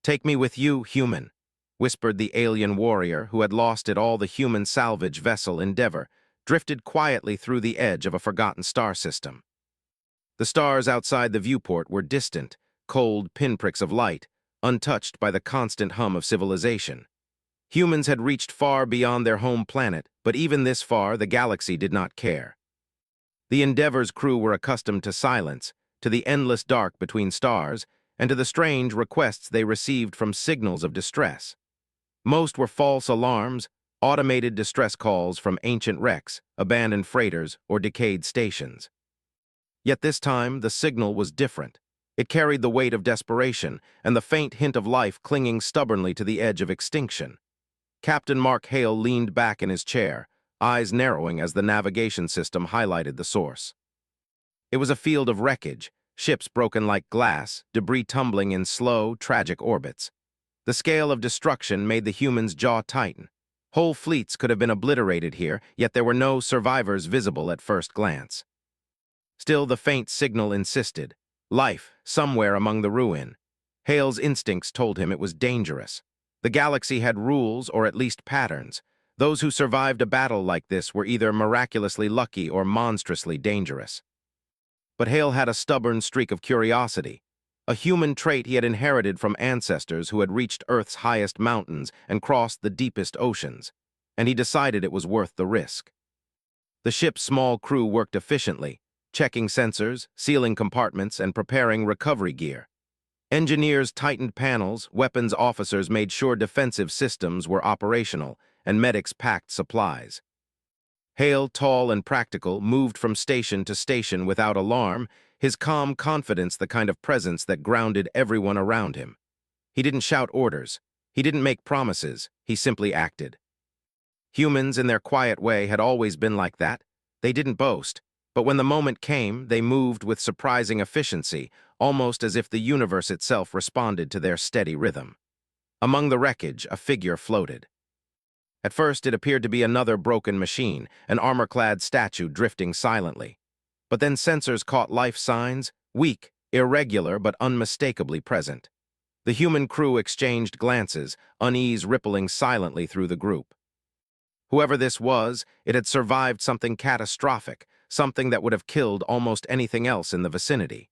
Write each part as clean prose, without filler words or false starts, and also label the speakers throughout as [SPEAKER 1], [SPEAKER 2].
[SPEAKER 1] "Take me with you, human," whispered the alien warrior who had lost it all. The human salvage vessel Endeavor drifted quietly through the edge of a forgotten star system. The stars outside the viewport were distant, cold pinpricks of light, untouched by the constant hum of civilization. Humans had reached far beyond their home planet, but even this far, the galaxy did not care. The Endeavor's crew were accustomed to silence, to the endless dark between stars, and to the strange requests they received from signals of distress. Most were false alarms, automated distress calls from ancient wrecks, abandoned freighters, or decayed stations. Yet this time, the signal was different. It carried the weight of desperation and the faint hint of life clinging stubbornly to the edge of extinction. Captain Mark Hale leaned back in his chair, eyes narrowing as the navigation system highlighted the source. It was a field of wreckage, ships broken like glass, debris tumbling in slow, tragic orbits. The scale of destruction made the humans' jaw tighten. Whole fleets could have been obliterated here, yet there were no survivors visible at first glance. Still, the faint signal insisted. Life, somewhere among the ruin. Hale's instincts told him it was dangerous. The galaxy had rules, or at least patterns. Those who survived a battle like this were either miraculously lucky or monstrously dangerous. But Hale had a stubborn streak of curiosity, a human trait he had inherited from ancestors who had reached Earth's highest mountains and crossed the deepest oceans, and he decided it was worth the risk. The ship's small crew worked efficiently, checking sensors, sealing compartments, and preparing recovery gear. Engineers tightened panels, weapons officers made sure defensive systems were operational, and medics packed supplies. Hale, tall and practical, moved from station to station without alarm, his calm confidence the kind of presence that grounded everyone around him. He didn't shout orders. He didn't make promises. He simply acted. Humans, in their quiet way, had always been like that. They didn't boast. But when the moment came, they moved with surprising efficiency, almost as if the universe itself responded to their steady rhythm. Among the wreckage, a figure floated. At first, it appeared to be another broken machine, an armor-clad statue drifting silently. But then sensors caught life signs, weak, irregular, but unmistakably present. The human crew exchanged glances, unease rippling silently through the group. Whoever this was, it had survived something catastrophic, something that would have killed almost anything else in the vicinity.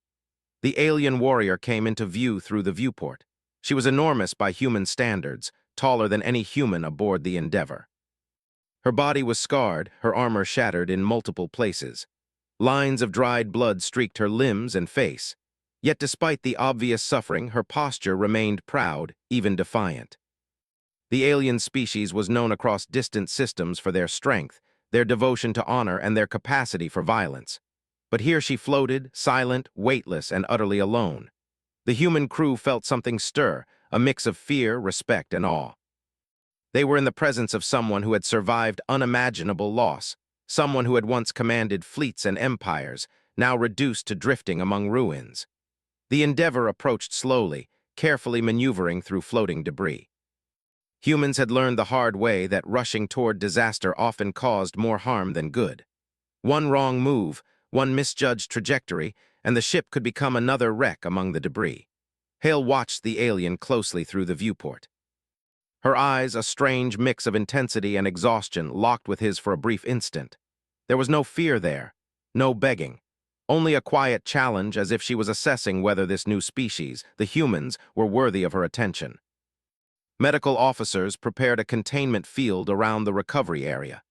[SPEAKER 1] The alien warrior came into view through the viewport. She was enormous by human standards, taller than any human aboard the Endeavor. Her body was scarred, her armor shattered in multiple places. Lines of dried blood streaked her limbs and face. Yet despite the obvious suffering, her posture remained proud, even defiant. The alien species was known across distant systems for their strength, their devotion to honor, and their capacity for violence. But here she floated, silent, weightless, and utterly alone. The human crew felt something stir, a mix of fear, respect, and awe. They were in the presence of someone who had survived unimaginable loss, someone who had once commanded fleets and empires, now reduced to drifting among ruins. The Endeavor approached slowly, carefully maneuvering through floating debris. Humans had learned the hard way that rushing toward disaster often caused more harm than good. One wrong move, one misjudged trajectory, and the ship could become another wreck among the debris. Hale watched the alien closely through the viewport. Her eyes, a strange mix of intensity and exhaustion, locked with his for a brief instant. There was no fear there, no begging, only a quiet challenge, as if she was assessing whether this new species, the humans, were worthy of her attention. Medical officers prepared a containment field around the recovery area.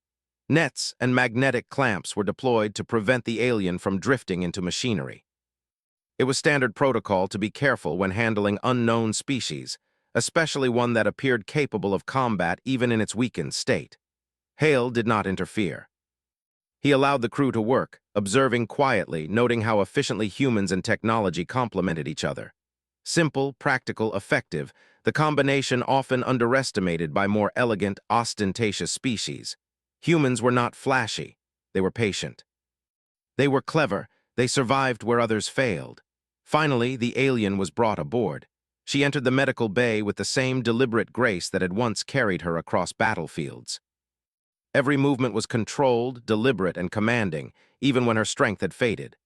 [SPEAKER 1] Nets and magnetic clamps were deployed to prevent the alien from drifting into machinery. It was standard protocol to be careful when handling unknown species, especially one that appeared capable of combat even in its weakened state. Hale did not interfere. He allowed the crew to work, observing quietly, noting how efficiently humans and technology complemented each other. Simple, practical, effective, the combination often underestimated by more elegant, ostentatious species. Humans were not flashy, they were patient. They were clever, they survived where others failed. Finally, the alien was brought aboard. She entered the medical bay with the same deliberate grace that had once carried her across battlefields. Every movement was controlled, deliberate, and commanding, even when her strength had faded.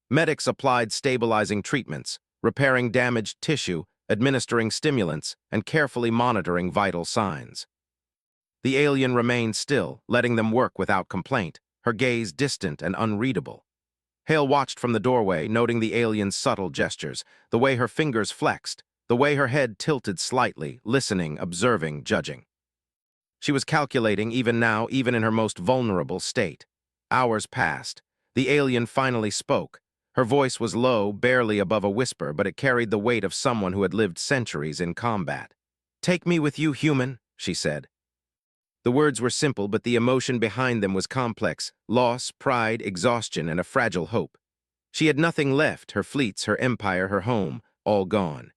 [SPEAKER 1] Medics applied stabilizing treatments, repairing damaged tissue, administering stimulants and carefully monitoring vital signs. The alien remained still, letting them work without complaint, her gaze distant and unreadable. Hale watched from the doorway, noting the alien's subtle gestures, the way her fingers flexed, the way her head tilted slightly, listening, observing, judging. She was calculating even now, even in her most vulnerable state. Hours passed. The alien finally spoke. Her voice was low, barely above a whisper, but it carried the weight of someone who had lived centuries in combat. "Take me with you, human," she said. The words were simple, but the emotion behind them was complex: loss, pride, exhaustion, and a fragile hope. She had nothing left, her fleets, her empire, her home, all gone.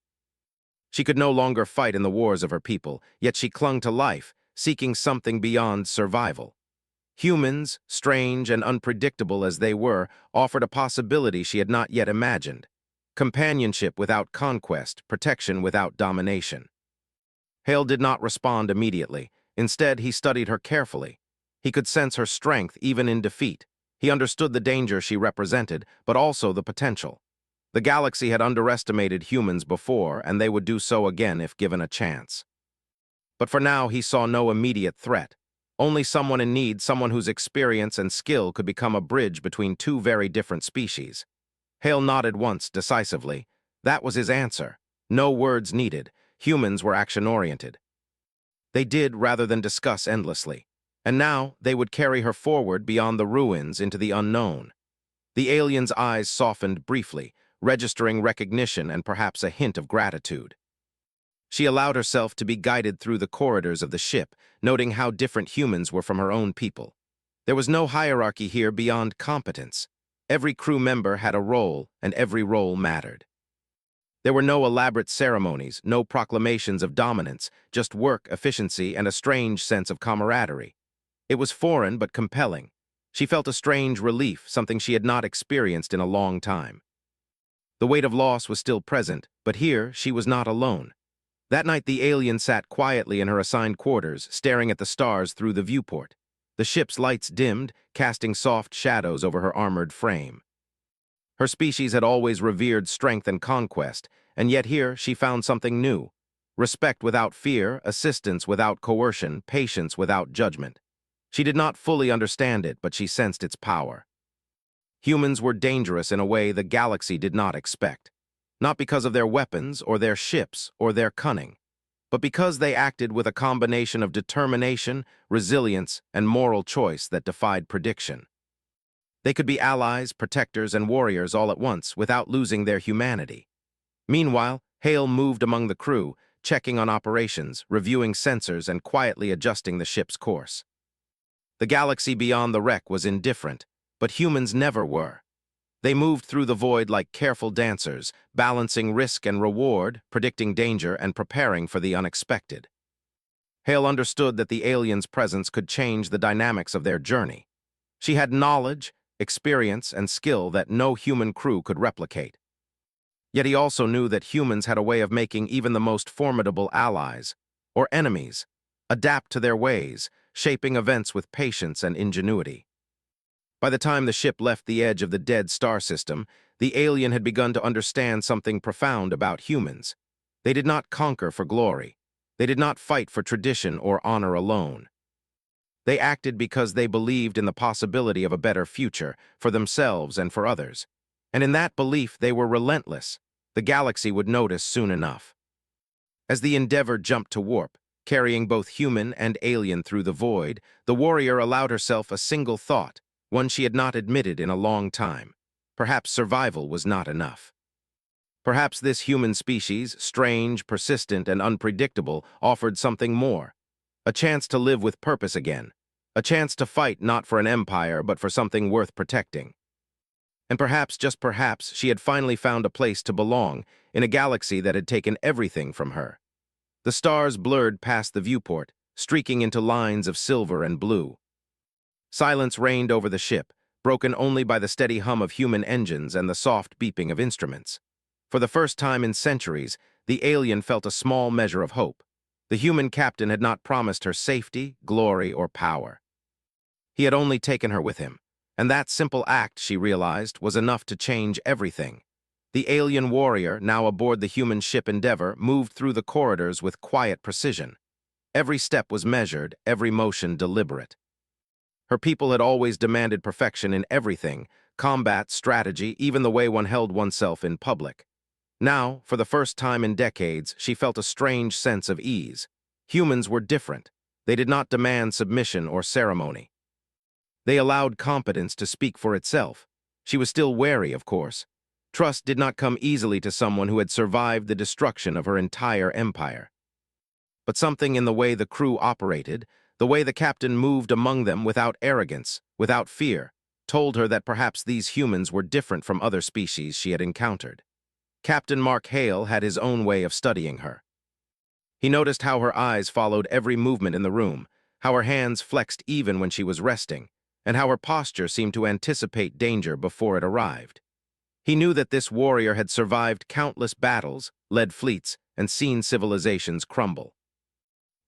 [SPEAKER 1] She could no longer fight in the wars of her people, yet she clung to life, seeking something beyond survival. Humans, strange and unpredictable as they were, offered a possibility she had not yet imagined: companionship without conquest, protection without domination. Hale did not respond immediately. Instead, he studied her carefully. He could sense her strength even in defeat. He understood the danger she represented, but also the potential. The galaxy had underestimated humans before, and they would do so again if given a chance. But for now, he saw no immediate threat. Only someone in need, someone whose experience and skill could become a bridge between two very different species. Hale nodded once, decisively. That was his answer. No words needed. Humans were action-oriented. They did rather than discuss endlessly. And now they would carry her forward beyond the ruins into the unknown. The alien's eyes softened briefly, registering recognition and perhaps a hint of gratitude. She allowed herself to be guided through the corridors of the ship, noting how different humans were from her own people. There was no hierarchy here beyond competence. Every crew member had a role, and every role mattered. There were no elaborate ceremonies, no proclamations of dominance, just work, efficiency, and a strange sense of camaraderie. It was foreign but compelling. She felt a strange relief, something she had not experienced in a long time. The weight of loss was still present, but here she was not alone. That night the alien sat quietly in her assigned quarters, staring at the stars through the viewport. The ship's lights dimmed, casting soft shadows over her armored frame. Her species had always revered strength and conquest, and yet here she found something new: respect without fear, assistance without coercion, patience without judgment. She did not fully understand it, but she sensed its power. Humans were dangerous in a way the galaxy did not expect, not because of their weapons or their ships or their cunning, but because they acted with a combination of determination, resilience, and moral choice that defied prediction. They could be allies, protectors, and warriors all at once, without losing their humanity. Meanwhile, Hale moved among the crew, checking on operations, reviewing sensors, and quietly adjusting the ship's course. The galaxy beyond the wreck was indifferent, but humans never were. They moved through the void like careful dancers, balancing risk and reward, predicting danger, and preparing for the unexpected. Hale understood that the alien's presence could change the dynamics of their journey. She had knowledge, experience, and skill that no human crew could replicate. Yet he also knew that humans had a way of making even the most formidable allies, or enemies, adapt to their ways, shaping events with patience and ingenuity. By the time the ship left the edge of the dead star system, the alien had begun to understand something profound about humans. They did not conquer for glory. They did not fight for tradition or honor alone. They acted because they believed in the possibility of a better future, for themselves and for others. And in that belief, they were relentless. The galaxy would notice soon enough. As the Endeavor jumped to warp, carrying both human and alien through the void, the warrior allowed herself a single thought, one she had not admitted in a long time. Perhaps survival was not enough. Perhaps this human species, strange, persistent, and unpredictable, offered something more: a chance to live with purpose again, a chance to fight not for an empire but for something worth protecting. And perhaps, just perhaps, she had finally found a place to belong in a galaxy that had taken everything from her. The stars blurred past the viewport, streaking into lines of silver and blue. Silence reigned over the ship, broken only by the steady hum of human engines and the soft beeping of instruments. For the first time in centuries, the alien felt a small measure of hope. The human captain had not promised her safety, glory, or power. He had only taken her with him, and that simple act, she realized, was enough to change everything. The alien warrior, now aboard the human ship Endeavor, moved through the corridors with quiet precision. Every step was measured, every motion deliberate. Her people had always demanded perfection in everything: combat, strategy, even the way one held oneself in public. Now, for the first time in decades, she felt a strange sense of ease. Humans were different. They did not demand submission or ceremony. They allowed competence to speak for itself. She was still wary, of course. Trust did not come easily to someone who had survived the destruction of her entire empire. But something in the way the crew operated, the way the captain moved among them without arrogance, without fear, told her that perhaps these humans were different from other species she had encountered. Captain Mark Hale had his own way of studying her. He noticed how her eyes followed every movement in the room, how her hands flexed even when she was resting, and how her posture seemed to anticipate danger before it arrived. He knew that this warrior had survived countless battles, led fleets, and seen civilizations crumble.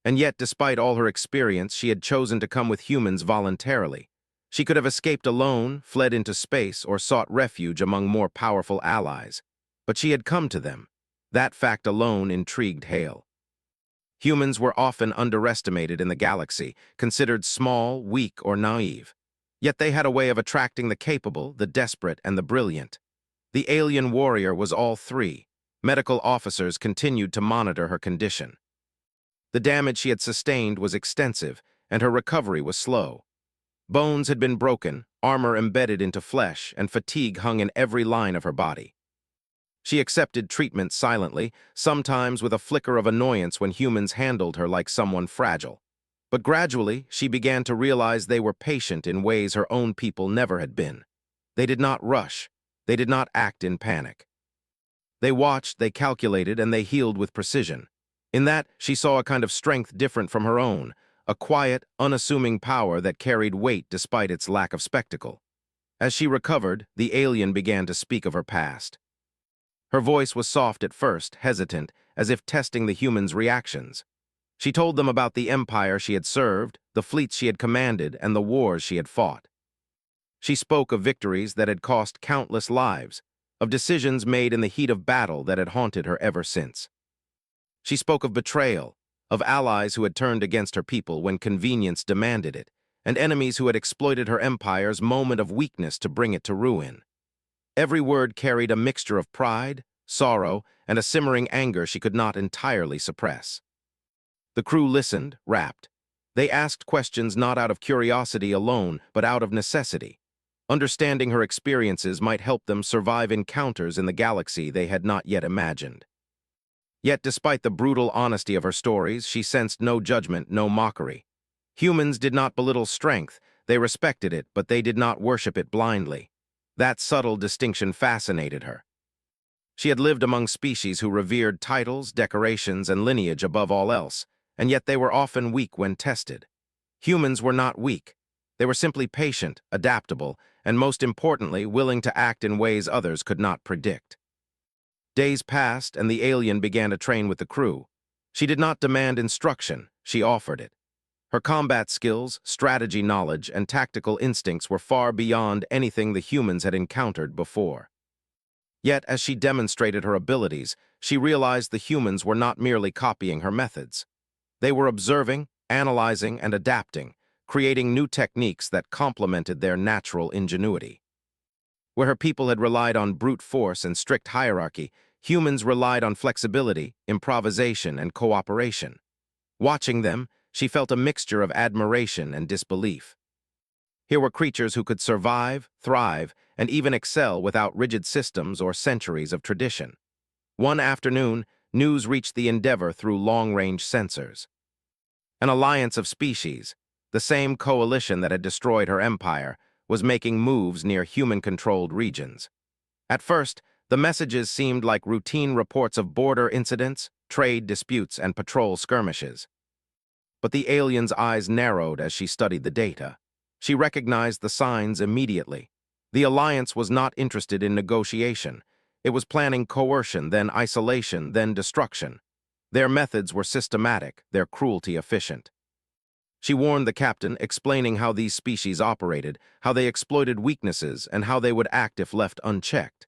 [SPEAKER 1] And yet, despite all her experience, she had chosen to come with humans voluntarily. She could have escaped alone, fled into space, or sought refuge among more powerful allies. But she had come to them. That fact alone intrigued Hale. Humans were often underestimated in the galaxy, considered small, weak, or naive. Yet they had a way of attracting the capable, the desperate, and the brilliant. The alien warrior was all three. Medical officers continued to monitor her condition. The damage she had sustained was extensive, and her recovery was slow. Bones had been broken, armor embedded into flesh, and fatigue hung in every line of her body. She accepted treatment silently, sometimes with a flicker of annoyance when humans handled her like someone fragile. But gradually, she began to realize they were patient in ways her own people never had been. They did not rush. They did not act in panic. They watched, they calculated, and they healed with precision. In that, she saw a kind of strength different from her own, a quiet, unassuming power that carried weight despite its lack of spectacle. As she recovered, the alien began to speak of her past. Her voice was soft at first, hesitant, as if testing the humans' reactions. She told them about the empire she had served, the fleets she had commanded, and the wars she had fought. She spoke of victories that had cost countless lives, of decisions made in the heat of battle that had haunted her ever since. She spoke of betrayal, of allies who had turned against her people when convenience demanded it, and enemies who had exploited her empire's moment of weakness to bring it to ruin. Every word carried a mixture of pride, sorrow, and a simmering anger she could not entirely suppress. The crew listened, rapt. They asked questions not out of curiosity alone, but out of necessity. Understanding her experiences might help them survive encounters in the galaxy they had not yet imagined. Yet, despite the brutal honesty of her stories, she sensed no judgment, no mockery. Humans did not belittle strength. They respected it, but they did not worship it blindly. That subtle distinction fascinated her. She had lived among species who revered titles, decorations, and lineage above all else, and yet they were often weak when tested. Humans were not weak. They were simply patient, adaptable, and most importantly, willing to act in ways others could not predict. Days passed, and the alien began to train with the crew. She did not demand instruction, she offered it. Her combat skills, strategy knowledge, and tactical instincts were far beyond anything the humans had encountered before. Yet, as she demonstrated her abilities, she realized the humans were not merely copying her methods. They were observing, analyzing, and adapting, creating new techniques that complemented their natural ingenuity. Where her people had relied on brute force and strict hierarchy, humans relied on flexibility, improvisation, and cooperation. Watching them, she felt a mixture of admiration and disbelief. Here were creatures who could survive, thrive, and even excel without rigid systems or centuries of tradition. One afternoon, news reached the Endeavor through long-range sensors. An alliance of species, the same coalition that had destroyed her empire, was making moves near human-controlled regions. At first, the messages seemed like routine reports of border incidents, trade disputes, and patrol skirmishes. But the alien's eyes narrowed as she studied the data. She recognized the signs immediately. The alliance was not interested in negotiation. It was planning coercion, then isolation, then destruction. Their methods were systematic, their cruelty efficient. She warned the captain, explaining how these species operated, how they exploited weaknesses, and how they would act if left unchecked.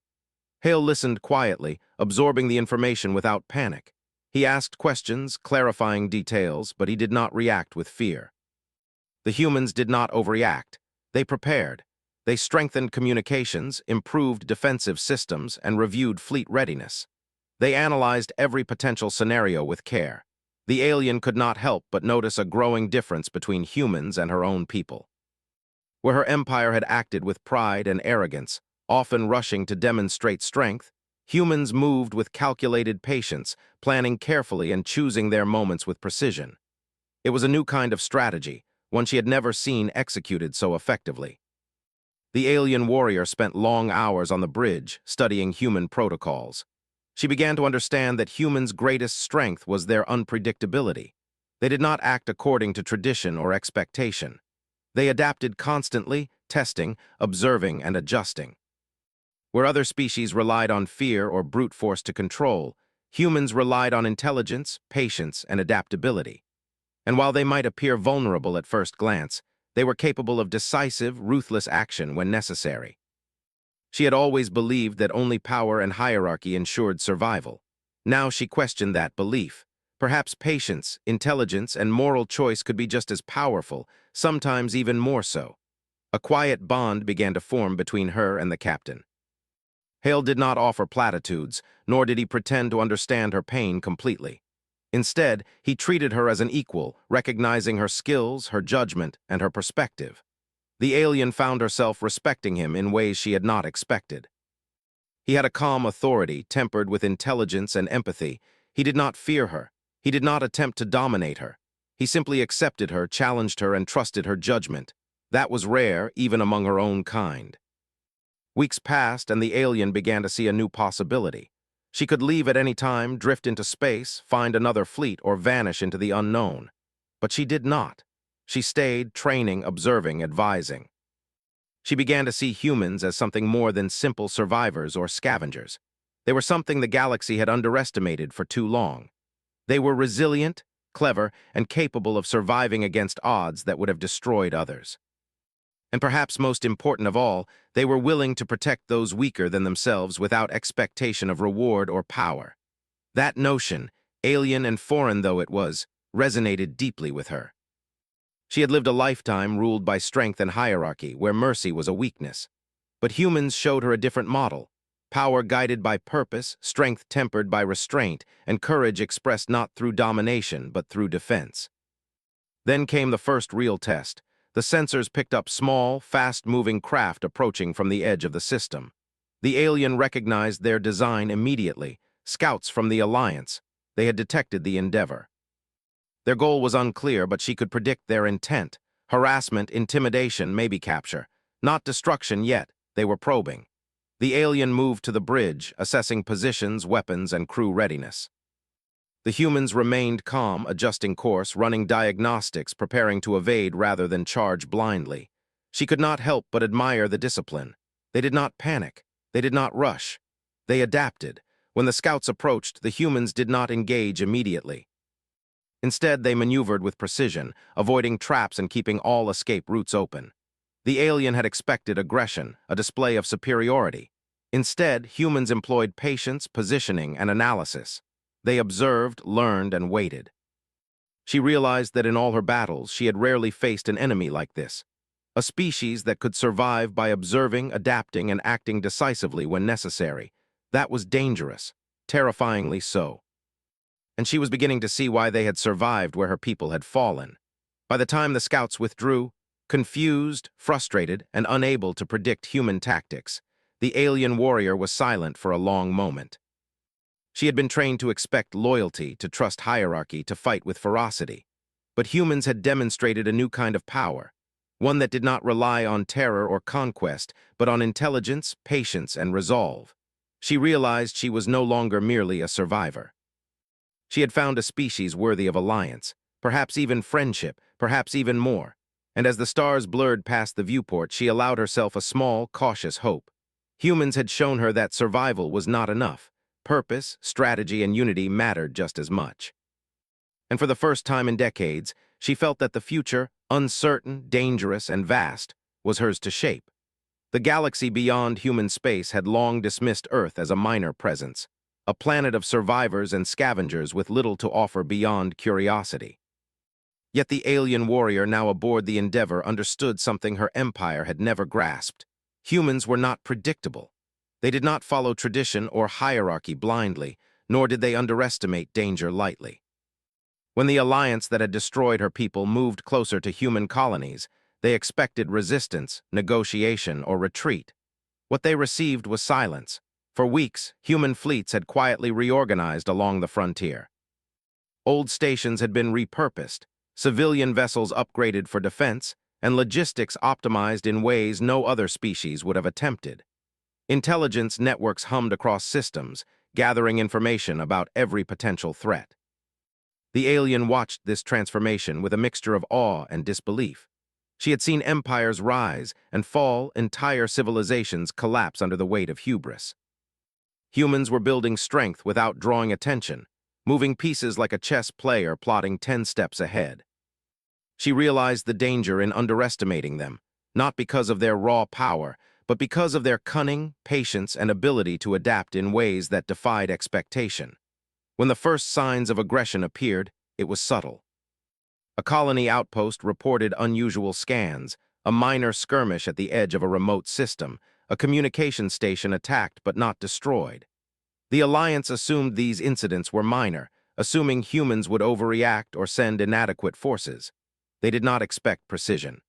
[SPEAKER 1] Hale listened quietly, absorbing the information without panic. He asked questions, clarifying details, but he did not react with fear. The humans did not overreact. They prepared. They strengthened communications, improved defensive systems, and reviewed fleet readiness. They analyzed every potential scenario with care. The alien could not help but notice a growing difference between humans and her own people. Where her empire had acted with pride and arrogance, often rushing to demonstrate strength, humans moved with calculated patience, planning carefully and choosing their moments with precision. It was a new kind of strategy, one she had never seen executed so effectively. The alien warrior spent long hours on the bridge, studying human protocols. She began to understand that humans' greatest strength was their unpredictability. They did not act according to tradition or expectation. They adapted constantly, testing, observing, and adjusting. Where other species relied on fear or brute force to control, humans relied on intelligence, patience, and adaptability. And while they might appear vulnerable at first glance, they were capable of decisive, ruthless action when necessary. She had always believed that only power and hierarchy ensured survival. Now she questioned that belief. Perhaps patience, intelligence, and moral choice could be just as powerful, sometimes even more so. A quiet bond began to form between her and the captain. Hale did not offer platitudes, nor did he pretend to understand her pain completely. Instead, he treated her as an equal, recognizing her skills, her judgment, and her perspective. The alien found herself respecting him in ways she had not expected. He had a calm authority, tempered with intelligence and empathy. He did not fear her. He did not attempt to dominate her. He simply accepted her, challenged her, and trusted her judgment. That was rare, even among her own kind. Weeks passed, and the alien began to see a new possibility. She could leave at any time, drift into space, find another fleet, or vanish into the unknown. But she did not. She stayed, training, observing, advising. She began to see humans as something more than simple survivors or scavengers. They were something the galaxy had underestimated for too long. They were resilient, clever, and capable of surviving against odds that would have destroyed others. And perhaps most important of all, they were willing to protect those weaker than themselves without expectation of reward or power. That notion, alien and foreign though it was, resonated deeply with her. She had lived a lifetime ruled by strength and hierarchy, where mercy was a weakness. But humans showed her a different model: power guided by purpose, strength tempered by restraint, and courage expressed not through domination but through defense. Then came the first real test. The sensors picked up small, fast-moving craft approaching from the edge of the system. The alien recognized their design immediately: scouts from the Alliance. They had detected the Endeavor. Their goal was unclear, but she could predict their intent: harassment, intimidation, maybe capture. Not destruction yet. They were probing. The alien moved to the bridge, assessing positions, weapons, and crew readiness. The humans remained calm, adjusting course, running diagnostics, preparing to evade rather than charge blindly. She could not help but admire the discipline. They did not panic. They did not rush. They adapted. When the scouts approached, the humans did not engage immediately. Instead, they maneuvered with precision, avoiding traps and keeping all escape routes open. The alien had expected aggression, a display of superiority. Instead, humans employed patience, positioning, and analysis. They observed, learned, and waited. She realized that in all her battles, she had rarely faced an enemy like this, a species that could survive by observing, adapting, and acting decisively when necessary. That was dangerous, terrifyingly so. And she was beginning to see why they had survived where her people had fallen. By the time the scouts withdrew, confused, frustrated, and unable to predict human tactics, the alien warrior was silent for a long moment. She had been trained to expect loyalty, to trust hierarchy, to fight with ferocity. But humans had demonstrated a new kind of power, one that did not rely on terror or conquest, but on intelligence, patience, and resolve. She realized she was no longer merely a survivor. She had found a species worthy of alliance, perhaps even friendship, perhaps even more. And as the stars blurred past the viewport, she allowed herself a small, cautious hope. Humans had shown her that survival was not enough. Purpose, strategy, and unity mattered just as much. And for the first time in decades, she felt that the future, uncertain, dangerous, and vast, was hers to shape. The galaxy beyond human space had long dismissed Earth as a minor presence, a planet of survivors and scavengers with little to offer beyond curiosity. Yet the alien warrior now aboard the Endeavor understood something her empire had never grasped. Humans were not predictable. They did not follow tradition or hierarchy blindly, nor did they underestimate danger lightly. When the alliance that had destroyed her people moved closer to human colonies, they expected resistance, negotiation, or retreat. What they received was silence. For weeks, human fleets had quietly reorganized along the frontier. Old stations had been repurposed, civilian vessels upgraded for defense, and logistics optimized in ways no other species would have attempted. Intelligence networks hummed across systems, gathering information about every potential threat. The alien watched this transformation with a mixture of awe and disbelief. She had seen empires rise and fall, entire civilizations collapse under the weight of hubris. Humans were building strength without drawing attention, moving pieces like a chess player plotting 10 steps ahead. She realized the danger in underestimating them, not because of their raw power, but because of their cunning, patience, and ability to adapt in ways that defied expectation. When the first signs of aggression appeared, it was subtle. A colony outpost reported unusual scans, a minor skirmish at the edge of a remote system, a communication station attacked but not destroyed. The Alliance assumed these incidents were minor, assuming humans would overreact or send inadequate forces. They did not expect precision.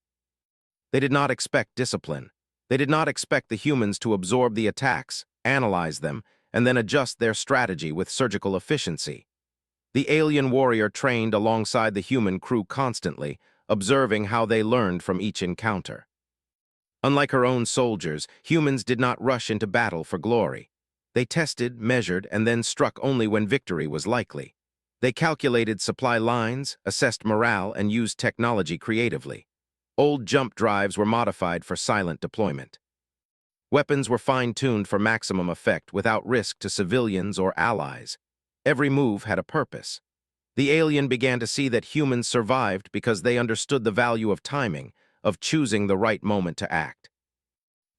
[SPEAKER 1] They did not expect discipline. They did not expect the humans to absorb the attacks, analyze them, and then adjust their strategy with surgical efficiency. The alien warrior trained alongside the human crew constantly, observing how they learned from each encounter. Unlike her own soldiers, humans did not rush into battle for glory. They tested, measured, and then struck only when victory was likely. They calculated supply lines, assessed morale, and used technology creatively. Old jump drives were modified for silent deployment. Weapons were fine-tuned for maximum effect without risk to civilians or allies. Every move had a purpose. The alien began to see that humans survived because they understood the value of timing, of choosing the right moment to act.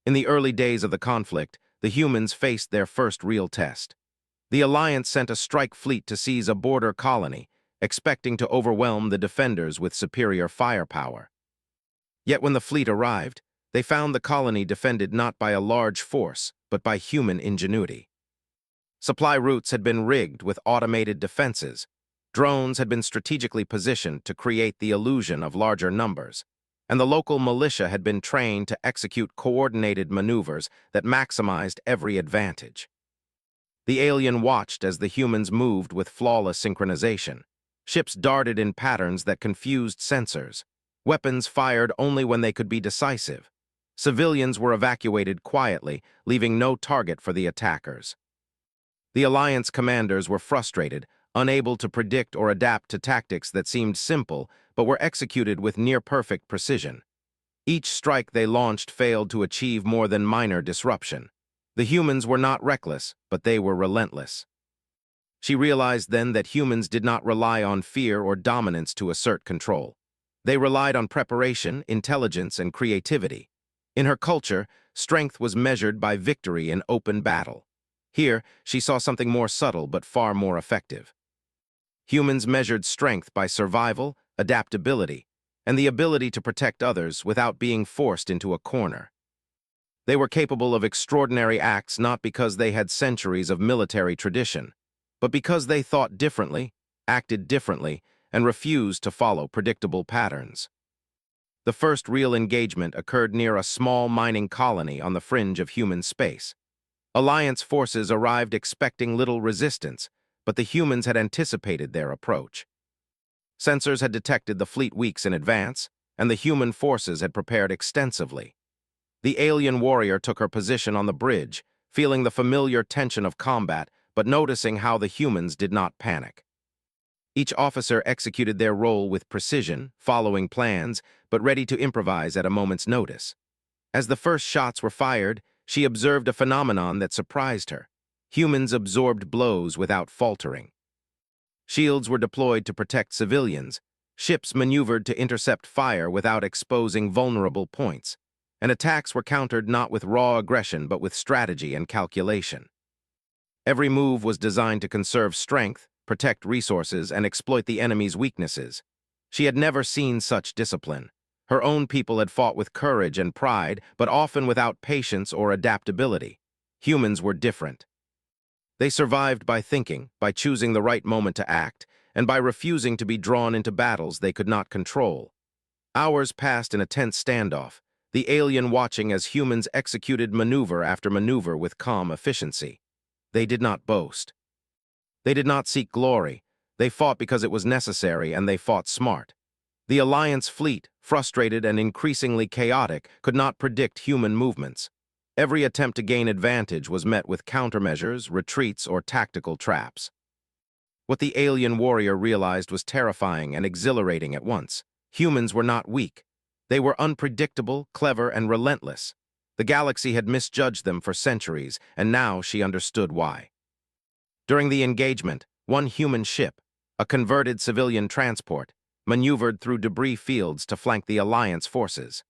[SPEAKER 1] In the early days of the conflict, the humans faced their first real test. The Alliance sent a strike fleet to seize a border colony, expecting to overwhelm the defenders with superior firepower. Yet when the fleet arrived, they found the colony defended not by a large force, but by human ingenuity. Supply routes had been rigged with automated defenses. Drones had been strategically positioned to create the illusion of larger numbers, and the local militia had been trained to execute coordinated maneuvers that maximized every advantage. The alien watched as the humans moved with flawless synchronization. Ships darted in patterns that confused sensors. Weapons fired only when they could be decisive. Civilians were evacuated quietly, leaving no target for the attackers. The Alliance commanders were frustrated, unable to predict or adapt to tactics that seemed simple but were executed with near-perfect precision. Each strike they launched failed to achieve more than minor disruption. The humans were not reckless, but they were relentless. She realized then that humans did not rely on fear or dominance to assert control. They relied on preparation, intelligence, and creativity. In her culture, strength was measured by victory in open battle. Here, she saw something more subtle but far more effective. Humans measured strength by survival, adaptability, and the ability to protect others without being forced into a corner. They were capable of extraordinary acts not because they had centuries of military tradition, but because they thought differently, acted differently, and refused to follow predictable patterns. The first real engagement occurred near a small mining colony on the fringe of human space. Alliance forces arrived expecting little resistance, but the humans had anticipated their approach. Sensors had detected the fleet weeks in advance, and the human forces had prepared extensively. The alien warrior took her position on the bridge, feeling the familiar tension of combat, but noticing how the humans did not panic. Each officer executed their role with precision, following plans, but ready to improvise at a moment's notice. As the first shots were fired, she observed a phenomenon that surprised her. Humans absorbed blows without faltering. Shields were deployed to protect civilians. Ships maneuvered to intercept fire without exposing vulnerable points. and attacks were countered not with raw aggression but with strategy and calculation. Every move was designed to conserve strength, protect resources, and exploit the enemy's weaknesses. She had never seen such discipline. Her own people had fought with courage and pride, but often without patience or adaptability. Humans were different. They survived by thinking, by choosing the right moment to act, and by refusing to be drawn into battles they could not control. Hours passed in a tense standoff, the alien watching as humans executed maneuver after maneuver with calm efficiency. They did not boast. They did not seek glory. They fought because it was necessary, and they fought smart. The Alliance fleet, frustrated and increasingly chaotic, could not predict human movements. Every attempt to gain advantage was met with countermeasures, retreats, or tactical traps. What the alien warrior realized was terrifying and exhilarating at once. Humans were not weak. They were unpredictable, clever, and relentless. The galaxy had misjudged them for centuries, and now she understood why. During the engagement, one human ship, a converted civilian transport, maneuvered through debris fields to flank the Alliance forces.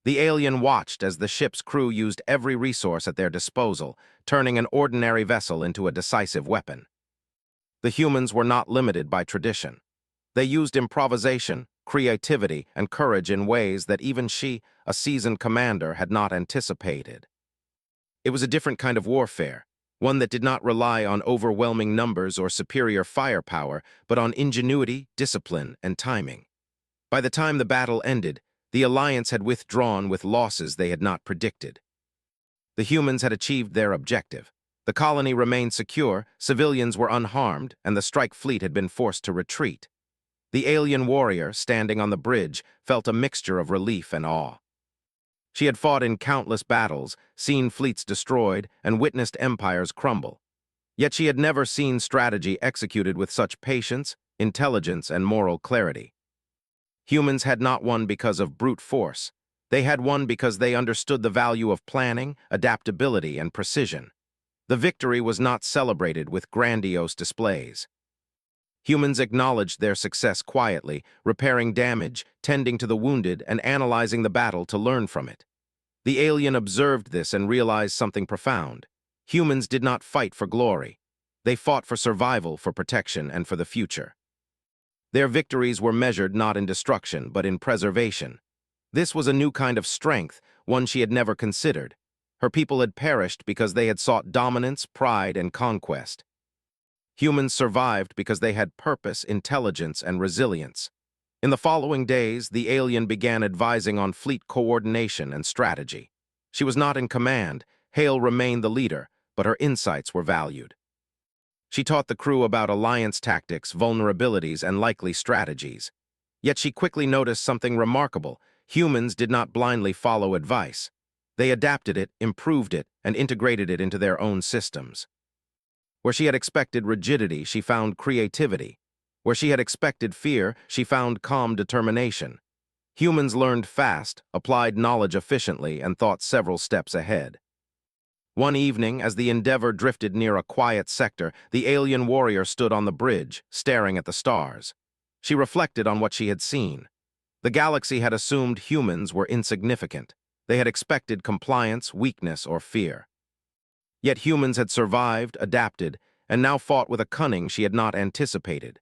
[SPEAKER 1] The alien watched as the ship's crew used every resource at their disposal, turning an ordinary vessel into a decisive weapon. The humans were not limited by tradition. They used improvisation, creativity, and courage in ways that even she, a seasoned commander, had not anticipated. It was a different kind of warfare, one that did not rely on overwhelming numbers or superior firepower, but on ingenuity, discipline, and timing. By the time the battle ended, the Alliance had withdrawn with losses they had not predicted. The humans had achieved their objective. The colony remained secure, civilians were unharmed, and the strike fleet had been forced to retreat. The alien warrior, standing on the bridge, felt a mixture of relief and awe. She had fought in countless battles, seen fleets destroyed, and witnessed empires crumble. Yet she had never seen strategy executed with such patience, intelligence, and moral clarity. Humans had not won because of brute force. They had won because they understood the value of planning, adaptability, and precision. The victory was not celebrated with grandiose displays. Humans acknowledged their success quietly, repairing damage, tending to the wounded, and analyzing the battle to learn from it. The alien observed this and realized something profound. Humans did not fight for glory. They fought for survival, for protection, and for the future. Their victories were measured not in destruction, but in preservation. This was a new kind of strength, one she had never considered. Her people had perished because they had sought dominance, pride, and conquest. Humans survived because they had purpose, intelligence, and resilience. In the following days, the alien began advising on fleet coordination and strategy. She was not in command. Hale remained the leader, but her insights were valued. She taught the crew about Alliance tactics, vulnerabilities, and likely strategies. Yet she quickly noticed something remarkable. Humans did not blindly follow advice. They adapted it, improved it, and integrated it into their own systems. Where she had expected rigidity, she found creativity. Where she had expected fear, she found calm determination. Humans learned fast, applied knowledge efficiently, and thought several steps ahead. One evening, as the Endeavor drifted near a quiet sector, the alien warrior stood on the bridge, staring at the stars. She reflected on what she had seen. The galaxy had assumed humans were insignificant. They had expected compliance, weakness, or fear. Yet humans had survived, adapted, and now fought with a cunning she had not anticipated.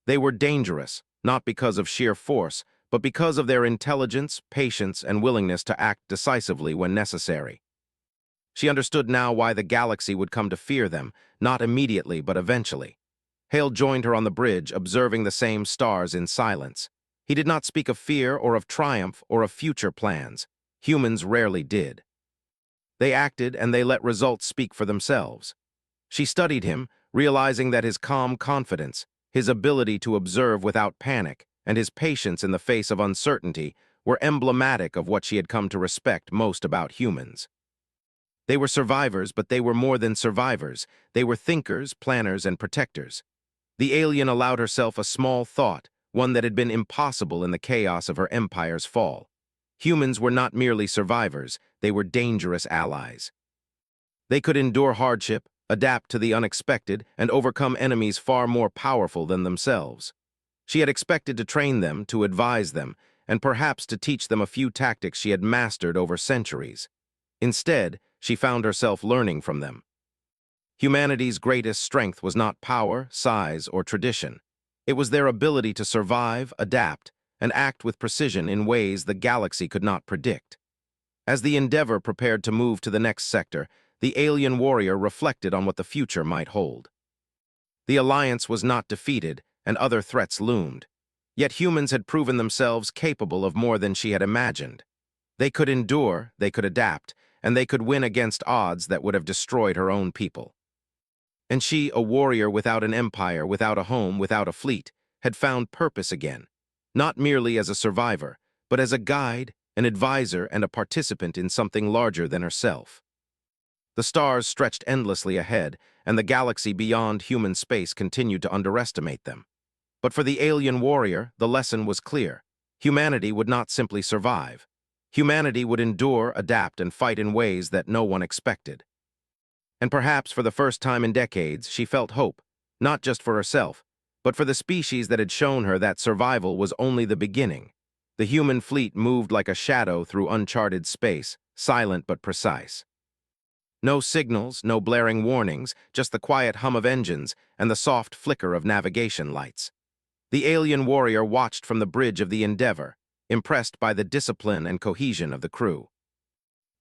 [SPEAKER 1] They were dangerous, not because of sheer force, but because of their intelligence, patience, and willingness to act decisively when necessary. She understood now why the galaxy would come to fear them, not immediately but eventually. Hale joined her on the bridge, observing the same stars in silence. He did not speak of fear or of triumph or of future plans. Humans rarely did. They acted and they let results speak for themselves. She studied him, realizing that his calm confidence, his ability to observe without panic, and his patience in the face of uncertainty were emblematic of what she had come to respect most about humans. They were survivors, but they were more than survivors. They were thinkers, planners, and protectors. The alien allowed herself a small thought, one that had been impossible in the chaos of her empire's fall. Humans were not merely survivors, they were dangerous allies. They could endure hardship, adapt to the unexpected, and overcome enemies far more powerful than themselves. She had expected to train them, to advise them, and perhaps to teach them a few tactics she had mastered over centuries. Instead, she found herself learning from them. Humanity's greatest strength was not power, size, or tradition. It was their ability to survive, adapt, and act with precision in ways the galaxy could not predict. As the Endeavor prepared to move to the next sector, the alien warrior reflected on what the future might hold. The Alliance was not defeated, and other threats loomed. Yet humans had proven themselves capable of more than she had imagined. They could endure, they could adapt, and they could win against odds that would have destroyed her own people. And she, a warrior without an empire, without a home, without a fleet, had found purpose again, not merely as a survivor, but as a guide, an advisor, and a participant in something larger than herself. The stars stretched endlessly ahead, and the galaxy beyond human space continued to underestimate them. But for the alien warrior, the lesson was clear. Humanity would not simply survive. Humanity would endure, adapt, and fight in ways that no one expected. And perhaps for the first time in decades, she felt hope, not just for herself, but for the species that had shown her that survival was only the beginning. The human fleet moved like a shadow through uncharted space, silent but precise. No signals, no blaring warnings, just the quiet hum of engines and the soft flicker of navigation lights. The alien warrior watched from the bridge of the Endeavor, impressed by the discipline and cohesion of the crew.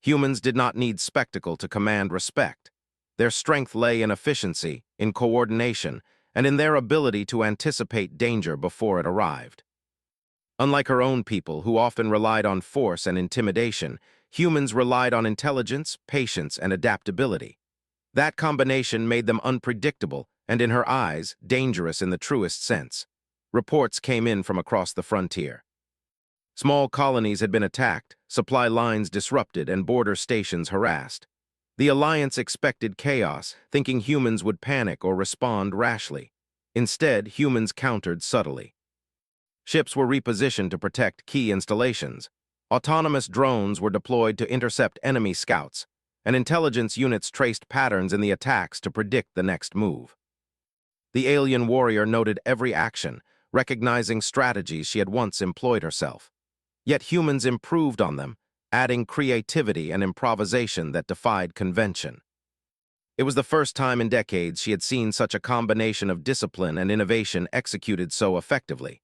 [SPEAKER 1] Humans did not need spectacle to command respect. Their strength lay in efficiency, in coordination, and in their ability to anticipate danger before it arrived. Unlike her own people, who often relied on force and intimidation, humans relied on intelligence, patience, and adaptability. That combination made them unpredictable and, in her eyes, dangerous in the truest sense. Reports came in from across the frontier. Small colonies had been attacked, supply lines disrupted, and border stations harassed. The Alliance expected chaos, thinking humans would panic or respond rashly. Instead, humans countered subtly. Ships were repositioned to protect key installations. Autonomous drones were deployed to intercept enemy scouts, and intelligence units traced patterns in the attacks to predict the next move. The alien warrior noted every action, recognizing strategies she had once employed herself. Yet humans improved on them, adding creativity and improvisation that defied convention. It was the first time in decades she had seen such a combination of discipline and innovation executed so effectively.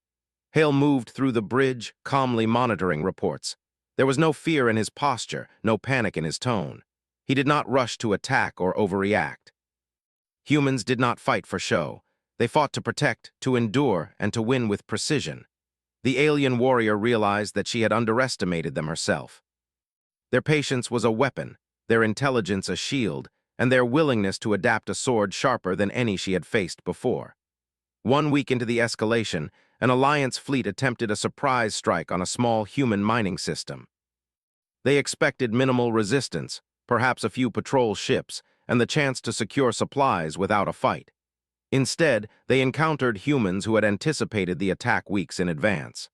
[SPEAKER 1] Hale moved through the bridge, calmly monitoring reports. There was no fear in his posture, no panic in his tone. He did not rush to attack or overreact. Humans did not fight for show. They fought to protect, to endure, and to win with precision. The alien warrior realized that she had underestimated them herself. Their patience was a weapon, their intelligence a shield, and their willingness to adapt a sword sharper than any she had faced before. 1 week into the escalation, an Alliance fleet attempted a surprise strike on a small human mining system. They expected minimal resistance, perhaps a few patrol ships, and the chance to secure supplies without a fight. Instead, they encountered humans who had anticipated the attack weeks in advance.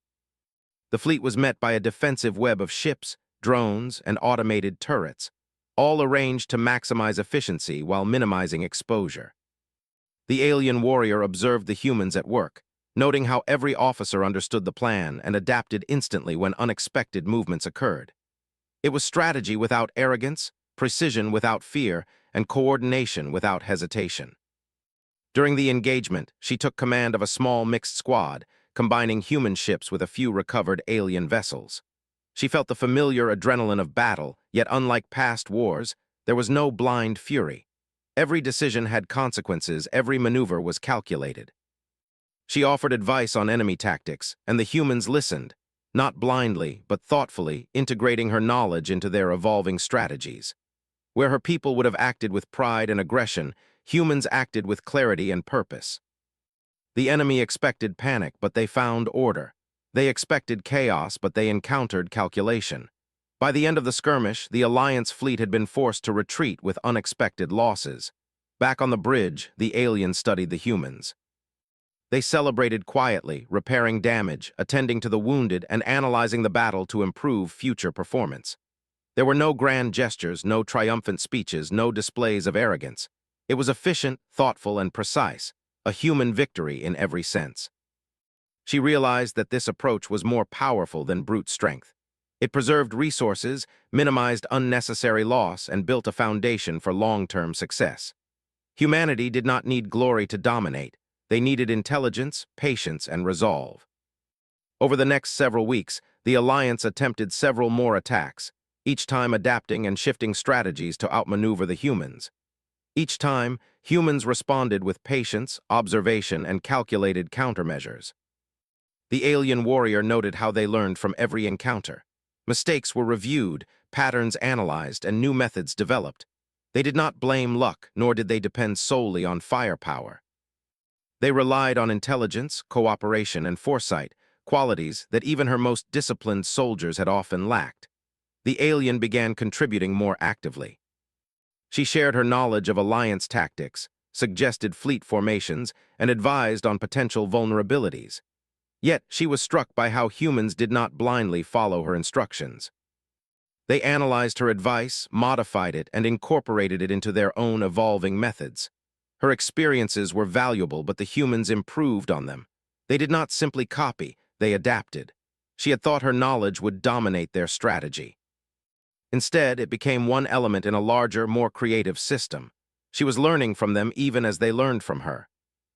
[SPEAKER 1] The fleet was met by a defensive web of ships, drones, and automated turrets, all arranged to maximize efficiency while minimizing exposure. The alien warrior observed the humans at work, noting how every officer understood the plan and adapted instantly when unexpected movements occurred. It was strategy without arrogance, precision without fear, and coordination without hesitation. During the engagement, she took command of a small mixed squad, combining human ships with a few recovered alien vessels. She felt the familiar adrenaline of battle, yet unlike past wars, there was no blind fury. Every decision had consequences, every maneuver was calculated. She offered advice on enemy tactics, and the humans listened, not blindly, but thoughtfully, integrating her knowledge into their evolving strategies. Where her people would have acted with pride and aggression, humans acted with clarity and purpose. The enemy expected panic, but they found order. They expected chaos, but they encountered calculation. By the end of the skirmish, the Alliance fleet had been forced to retreat with unexpected losses. Back on the bridge, the aliens studied the humans. They celebrated quietly, repairing damage, attending to the wounded, and analyzing the battle to improve future performance. There were no grand gestures, no triumphant speeches, no displays of arrogance. It was efficient, thoughtful, and precise, a human victory in every sense. She realized that this approach was more powerful than brute strength. It preserved resources, minimized unnecessary loss, and built a foundation for long-term success. Humanity did not need glory to dominate. They needed intelligence, patience, and resolve. Over the next several weeks, the Alliance attempted several more attacks, each time adapting and shifting strategies to outmaneuver the humans. Each time, humans responded with patience, observation, and calculated countermeasures. The alien warrior noted how they learned from every encounter. Mistakes were reviewed, patterns analyzed, and new methods developed. They did not blame luck, nor did they depend solely on firepower. They relied on intelligence, cooperation, and foresight, qualities that even her most disciplined soldiers had often lacked. The alien began contributing more actively. She shared her knowledge of alliance tactics, suggested fleet formations, and advised on potential vulnerabilities. Yet she was struck by how humans did not blindly follow her instructions. They analyzed her advice, modified it, and incorporated it into their own evolving methods. Her experiences were valuable, but the humans improved on them. They did not simply copy, they adapted. She had thought her knowledge would dominate their strategy. Instead, it became one element in a larger, more creative system. She was learning from them even as they learned from her.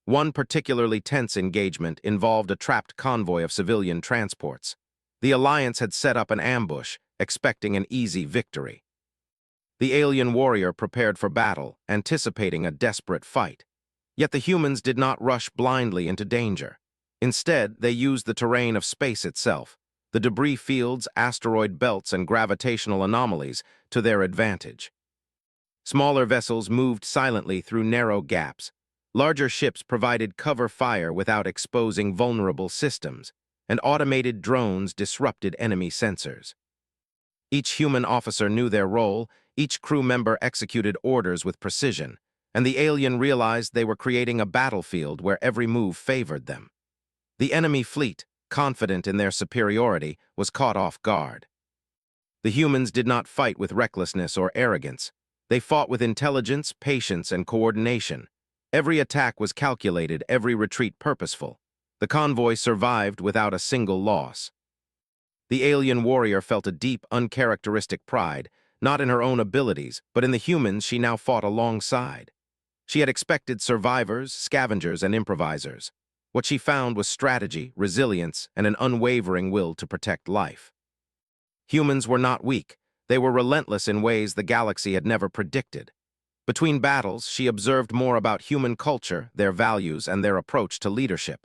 [SPEAKER 1] One particularly tense engagement involved a trapped convoy of civilian transports. The Alliance had set up an ambush, expecting an easy victory. The alien warrior prepared for battle, anticipating a desperate fight. Yet the humans did not rush blindly into danger. Instead, they used the terrain of space itself, the debris fields, asteroid belts, and gravitational anomalies, to their advantage. Smaller vessels moved silently through narrow gaps. Larger ships provided cover fire without exposing vulnerable systems, and automated drones disrupted enemy sensors. Each human officer knew their role, each crew member executed orders with precision, and the alien realized they were creating a battlefield where every move favored them. The enemy fleet, confident in their superiority, was caught off guard. The humans did not fight with recklessness or arrogance. They fought with intelligence, patience, and coordination. Every attack was calculated, every retreat purposeful. The convoy survived without a single loss. The alien warrior felt a deep, uncharacteristic pride, not in her own abilities, but in the humans she now fought alongside. She had expected survivors, scavengers, and improvisers. What she found was strategy, resilience, and an unwavering will to protect life. Humans were not weak. They were relentless in ways the galaxy had never predicted. Between battles, she observed more about human culture, their values, and their approach to leadership.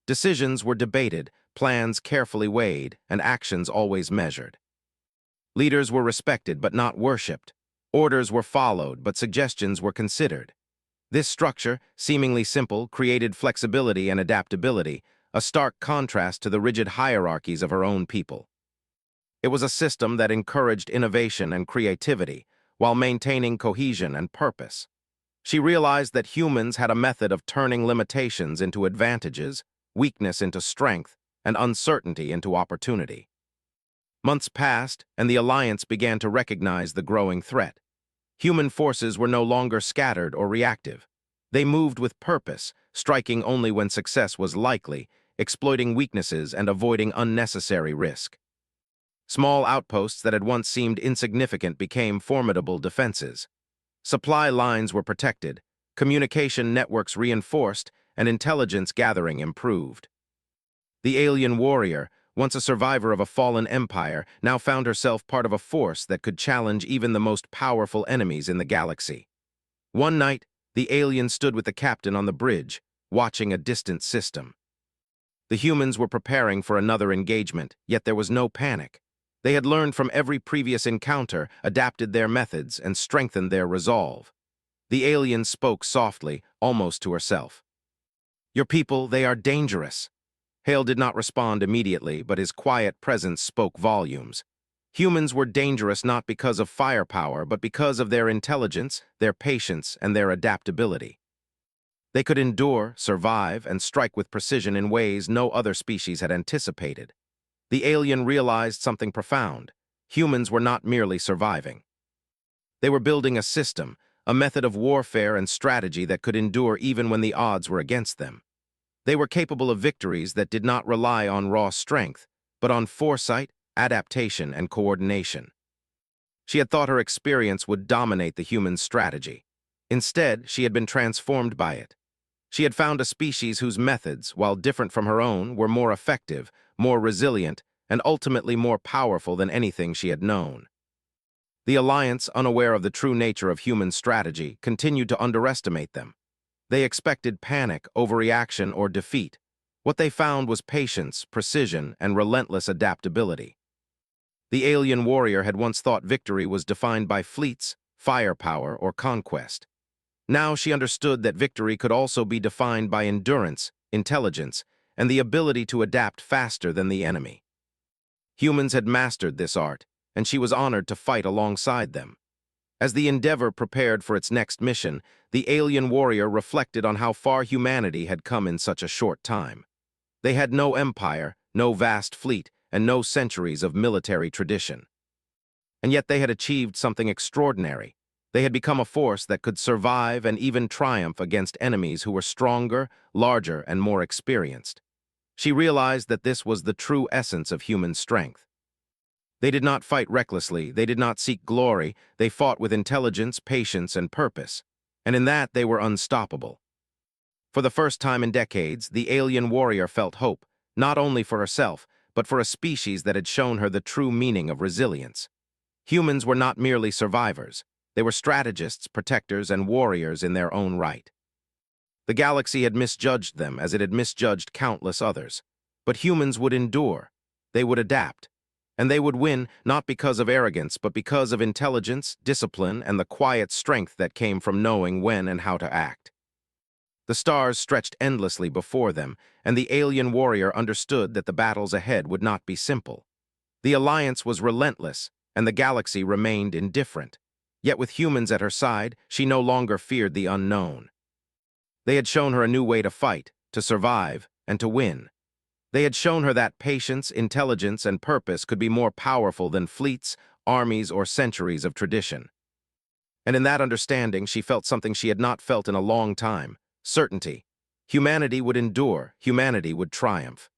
[SPEAKER 1] Decisions were debated, plans carefully weighed, and actions always measured. Leaders were respected but not worshipped. Orders were followed, but suggestions were considered. This structure, seemingly simple, created flexibility and adaptability, a stark contrast to the rigid hierarchies of her own people. It was a system that encouraged innovation and creativity, while maintaining cohesion and purpose. She realized that humans had a method of turning limitations into advantages, weakness into strength, and uncertainty into opportunity. Months passed, and the Alliance began to recognize the growing threat. Human forces were no longer scattered or reactive. They moved with purpose, striking only when success was likely, exploiting weaknesses and avoiding unnecessary risk. Small outposts that had once seemed insignificant became formidable defenses. Supply lines were protected, communication networks reinforced, and intelligence gathering improved. The alien warrior, once a survivor of a fallen empire, now found herself part of a force that could challenge even the most powerful enemies in the galaxy. One night, the alien stood with the captain on the bridge, watching a distant system. The humans were preparing for another engagement, yet there was no panic. They had learned from every previous encounter, adapted their methods, and strengthened their resolve. The alien spoke softly, almost to herself. "Your people, they are dangerous." Hale did not respond immediately, but his quiet presence spoke volumes. Humans were dangerous not because of firepower, but because of their intelligence, their patience, and their adaptability. They could endure, survive, and strike with precision in ways no other species had anticipated. The alien realized something profound. Humans were not merely surviving. They were building a system, a method of warfare and strategy that could endure even when the odds were against them. They were capable of victories that did not rely on raw strength, but on foresight, adaptation, and coordination. She had thought her experience would dominate the human strategy. Instead, she had been transformed by it. She had found a species whose methods, while different from her own, were more effective, more resilient, and ultimately more powerful than anything she had known. The Alliance, unaware of the true nature of human strategy, continued to underestimate them. They expected panic, overreaction, or defeat. What they found was patience, precision, and relentless adaptability. The alien warrior had once thought victory was defined by fleets, firepower, or conquest. Now she understood that victory could also be defined by endurance, intelligence, and the ability to adapt faster than the enemy. Humans had mastered this art, and she was honored to fight alongside them. As the Endeavor prepared for its next mission, the alien warrior reflected on how far humanity had come in such a short time. They had no empire, no vast fleet, and no centuries of military tradition. And yet they had achieved something extraordinary. They had become a force that could survive and even triumph against enemies who were stronger, larger, and more experienced. She realized that this was the true essence of human strength. They did not fight recklessly, they did not seek glory, they fought with intelligence, patience, and purpose. And in that they were unstoppable. For the first time in decades, the alien warrior felt hope, not only for herself, but for a species that had shown her the true meaning of resilience. Humans were not merely survivors. They were strategists, protectors, and warriors in their own right. The galaxy had misjudged them as it had misjudged countless others. But humans would endure. They would adapt. And they would win not because of arrogance, but because of intelligence, discipline, and the quiet strength that came from knowing when and how to act. The stars stretched endlessly before them, and the alien warrior understood that the battles ahead would not be simple. The Alliance was relentless, and the galaxy remained indifferent. Yet with humans at her side, she no longer feared the unknown. They had shown her a new way to fight, to survive, and to win. They had shown her that patience, intelligence, and purpose could be more powerful than fleets, armies, or centuries of tradition. And in that understanding, she felt something she had not felt in a long time: certainty. Humanity would endure, humanity would triumph.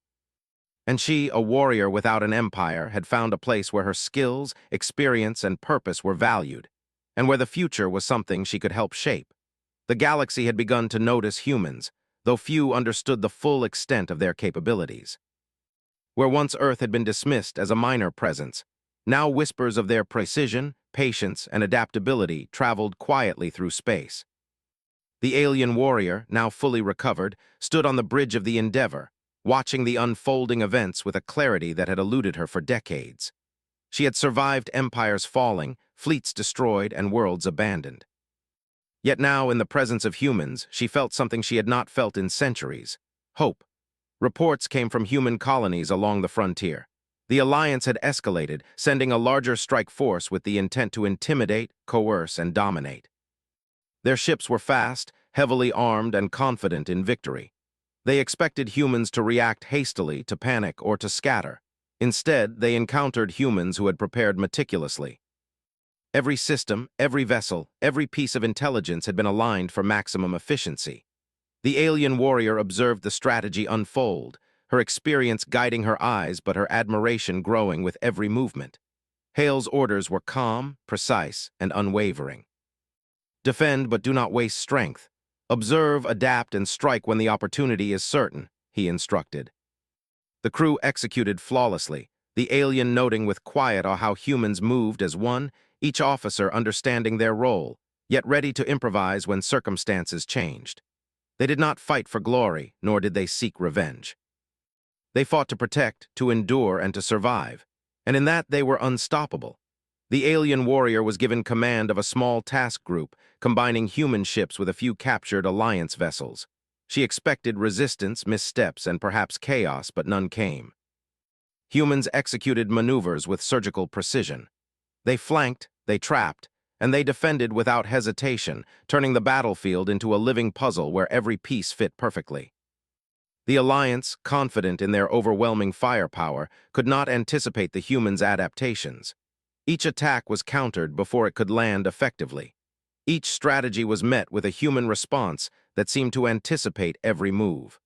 [SPEAKER 1] And she, a warrior without an empire, had found a place where her skills, experience, and purpose were valued, and where the future was something she could help shape. The galaxy had begun to notice humans, though few understood the full extent of their capabilities. Where once Earth had been dismissed as a minor presence, now whispers of their precision, patience, and adaptability traveled quietly through space. The alien warrior, now fully recovered, stood on the bridge of the Endeavor, watching the unfolding events with a clarity that had eluded her for decades. She had survived empires falling, fleets destroyed, and worlds abandoned. Yet now, in the presence of humans, she felt something she had not felt in centuries: hope. Reports came from human colonies along the frontier. The Alliance had escalated, sending a larger strike force with the intent to intimidate, coerce, and dominate. Their ships were fast, heavily armed, and confident in victory. They expected humans to react hastily, to panic, or to scatter. Instead, they encountered humans who had prepared meticulously. Every system, every vessel, every piece of intelligence had been aligned for maximum efficiency. The alien warrior observed the strategy unfold, her experience guiding her eyes but her admiration growing with every movement. Hale's orders were calm, precise, and unwavering. Defend but do not waste strength. Observe, adapt, and strike when the opportunity is certain, he instructed. The crew executed flawlessly, the alien noting with quiet how humans moved as one, each officer understanding their role, yet ready to improvise when circumstances changed. They did not fight for glory, nor did they seek revenge. They fought to protect, to endure, and to survive, and in that they were unstoppable. The alien warrior was given command of a small task group, combining human ships with a few captured Alliance vessels. She expected resistance, missteps, and perhaps chaos, but none came. Humans executed maneuvers with surgical precision. They flanked, they trapped, and they defended without hesitation, turning the battlefield into a living puzzle where every piece fit perfectly. The Alliance, confident in their overwhelming firepower, could not anticipate the humans' adaptations. Each attack was countered before it could land effectively. Each strategy was met with a human response that seemed to anticipate every move.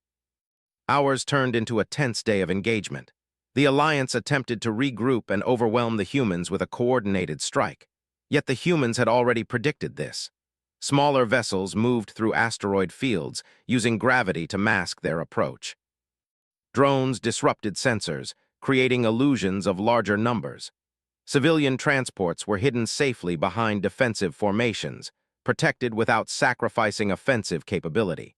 [SPEAKER 1] Hours turned into a tense day of engagement. The Alliance attempted to regroup and overwhelm the humans with a coordinated strike. Yet the humans had already predicted this. Smaller vessels moved through asteroid fields, using gravity to mask their approach. Drones disrupted sensors, creating illusions of larger numbers. Civilian transports were hidden safely behind defensive formations, protected without sacrificing offensive capability.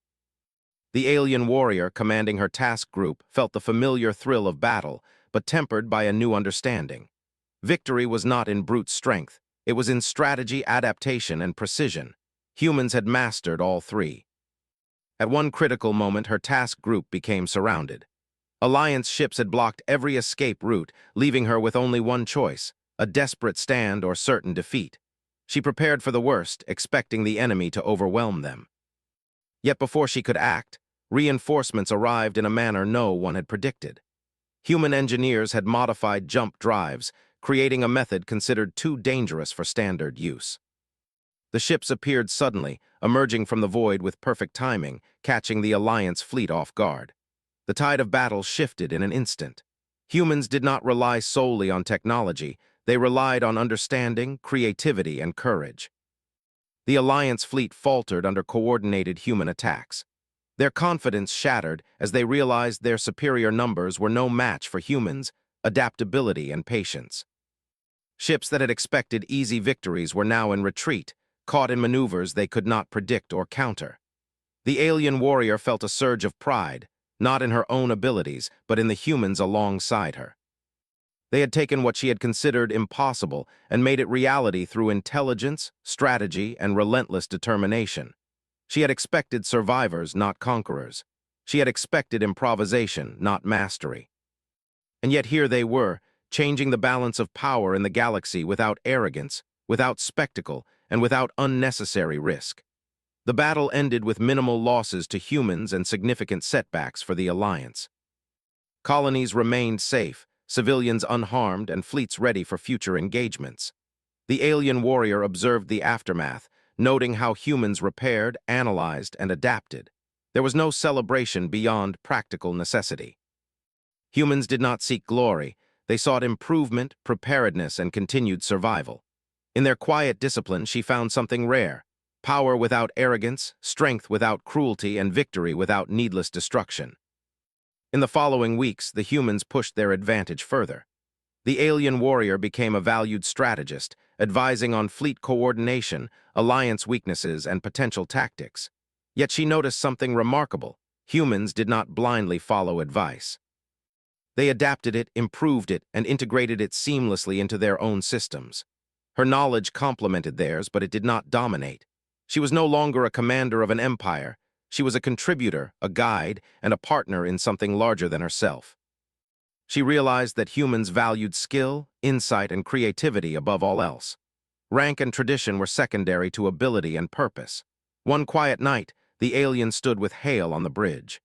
[SPEAKER 1] The alien warrior commanding her task group felt the familiar thrill of battle, but tempered by a new understanding. Victory was not in brute strength, it was in strategy, adaptation, and precision. Humans had mastered all three. At one critical moment, her task group became surrounded. Alliance ships had blocked every escape route, leaving her with only one choice: a desperate stand or certain defeat. She prepared for the worst, expecting the enemy to overwhelm them. Yet before she could act, reinforcements arrived in a manner no one had predicted. Human engineers had modified jump drives, creating a method considered too dangerous for standard use. The ships appeared suddenly, emerging from the void with perfect timing, catching the Alliance fleet off guard. The tide of battle shifted in an instant. Humans did not rely solely on technology, they relied on understanding, creativity, and courage. The Alliance fleet faltered under coordinated human attacks. Their confidence shattered as they realized their superior numbers were no match for humans' adaptability and patience. Ships that had expected easy victories were now in retreat, caught in maneuvers they could not predict or counter. The alien warrior felt a surge of pride, not in her own abilities, but in the humans alongside her. They had taken what she had considered impossible and made it reality through intelligence, strategy, and relentless determination. She had expected survivors, not conquerors. She had expected improvisation, not mastery. And yet here they were, changing the balance of power in the galaxy without arrogance, without spectacle, and without unnecessary risk. The battle ended with minimal losses to humans and significant setbacks for the Alliance. Colonies remained safe, civilians unharmed, and fleets ready for future engagements. The alien warrior observed the aftermath, noting how humans repaired, analyzed, and adapted. There was no celebration beyond practical necessity. Humans did not seek glory, they sought improvement, preparedness, and continued survival. In their quiet discipline, she found something rare: power without arrogance, strength without cruelty, and victory without needless destruction. In the following weeks, the humans pushed their advantage further. The alien warrior became a valued strategist, advising on fleet coordination, alliance weaknesses, and potential tactics. Yet she noticed something remarkable: humans did not blindly follow advice. They adapted it, improved it, and integrated it seamlessly into their own systems. Her knowledge complemented theirs, but it did not dominate. She was no longer a commander of an empire. She was a contributor, a guide, and a partner in something larger than herself. She realized that humans valued skill, insight, and creativity above all else. Rank and tradition were secondary to ability and purpose. One quiet night, the alien stood with Hale on the bridge.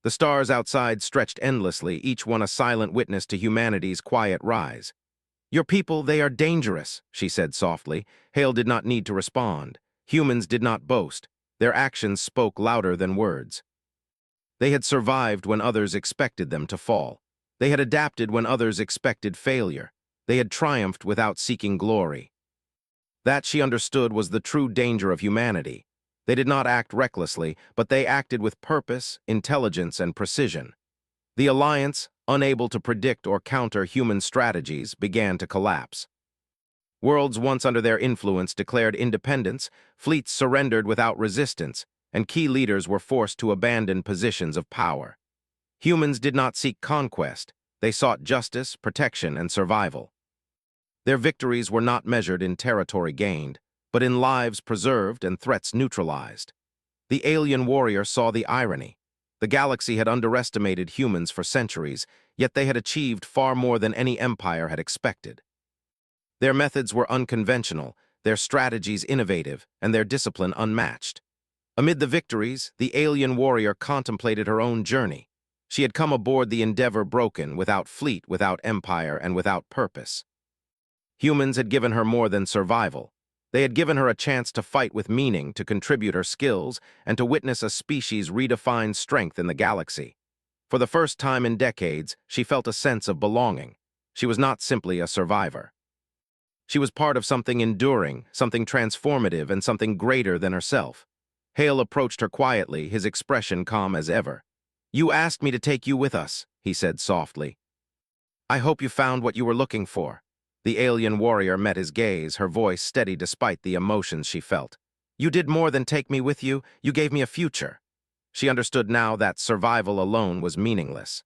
[SPEAKER 1] The stars outside stretched endlessly, each one a silent witness to humanity's quiet rise. "Your people, they are dangerous," she said softly. Hale did not need to respond. Humans did not boast. Their actions spoke louder than words. They had survived when others expected them to fall. They had adapted when others expected failure. They had triumphed without seeking glory. That, she understood, was the true danger of humanity. They did not act recklessly, but they acted with purpose, intelligence, and precision. The Alliance, unable to predict or counter human strategies, began to collapse. Worlds once under their influence declared independence, fleets surrendered without resistance, and key leaders were forced to abandon positions of power. Humans did not seek conquest, they sought justice, protection, and survival. Their victories were not measured in territory gained, but in lives preserved and threats neutralized. The alien warrior saw the irony. The galaxy had underestimated humans for centuries, yet they had achieved far more than any empire had expected. Their methods were unconventional, their strategies innovative, and their discipline unmatched. Amid the victories, the alien warrior contemplated her own journey. She had come aboard the Endeavor broken, without fleet, without empire, and without purpose. Humans had given her more than survival. They had given her a chance to fight with meaning, to contribute her skills, and to witness a species redefine strength in the galaxy. For the first time in decades, she felt a sense of belonging. She was not simply a survivor. She was part of something enduring, something transformative, and something greater than herself. Hale approached her quietly, his expression calm as ever. "You asked me to take you with us," he said softly. "I hope you found what you were looking for." The alien warrior met his gaze, her voice steady despite the emotions she felt. "You did more than take me with you, you gave me a future." She understood now that survival alone was meaningless.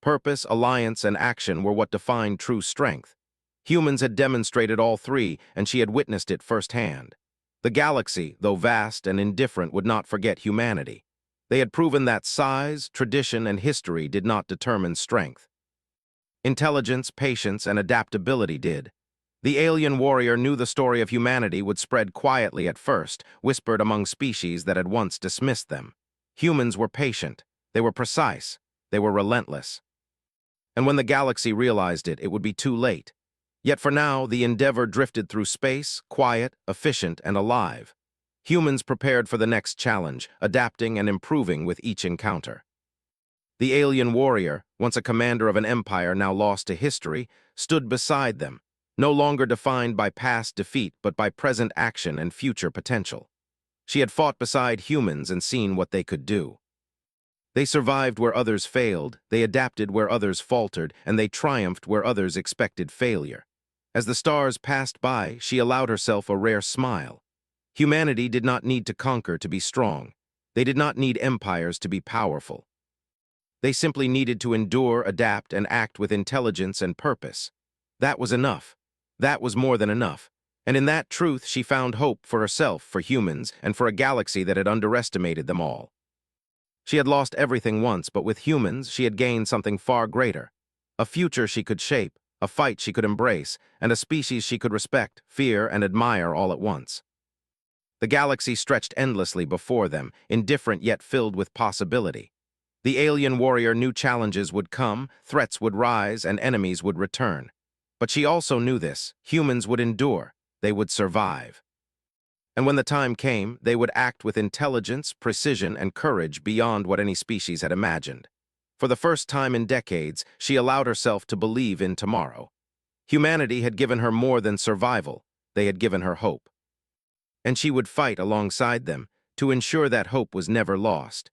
[SPEAKER 1] Purpose, alliance, and action were what defined true strength. Humans had demonstrated all three, and she had witnessed it firsthand. The galaxy, though vast and indifferent, would not forget humanity. They had proven that size, tradition, and history did not determine strength. Intelligence, patience, and adaptability did. The alien warrior knew the story of humanity would spread quietly at first, whispered among species that had once dismissed them. Humans were patient, they were precise, they were relentless. And when the galaxy realized it, it would be too late. Yet for now, the Endeavor drifted through space, quiet, efficient, and alive. Humans prepared for the next challenge, adapting and improving with each encounter. The alien warrior, once a commander of an empire now lost to history, stood beside them, no longer defined by past defeat but by present action and future potential. She had fought beside humans and seen what they could do. They survived where others failed, they adapted where others faltered, and they triumphed where others expected failure. As the stars passed by, she allowed herself a rare smile. Humanity did not need to conquer to be strong. They did not need empires to be powerful. They simply needed to endure, adapt, and act with intelligence and purpose. That was enough. That was more than enough. And in that truth, she found hope for herself, for humans, and for a galaxy that had underestimated them all. She had lost everything once, but with humans, she had gained something far greater. A future she could shape, a fight she could embrace, and a species she could respect, fear, and admire all at once. The galaxy stretched endlessly before them, indifferent yet filled with possibility. The alien warrior knew challenges would come, threats would rise, and enemies would return. But she also knew this: humans would endure, they would survive. And when the time came, they would act with intelligence, precision, and courage beyond what any species had imagined. For the first time in decades, she allowed herself to believe in tomorrow. Humanity had given her more than survival, they had given her hope. And she would fight alongside them to ensure that hope was never lost.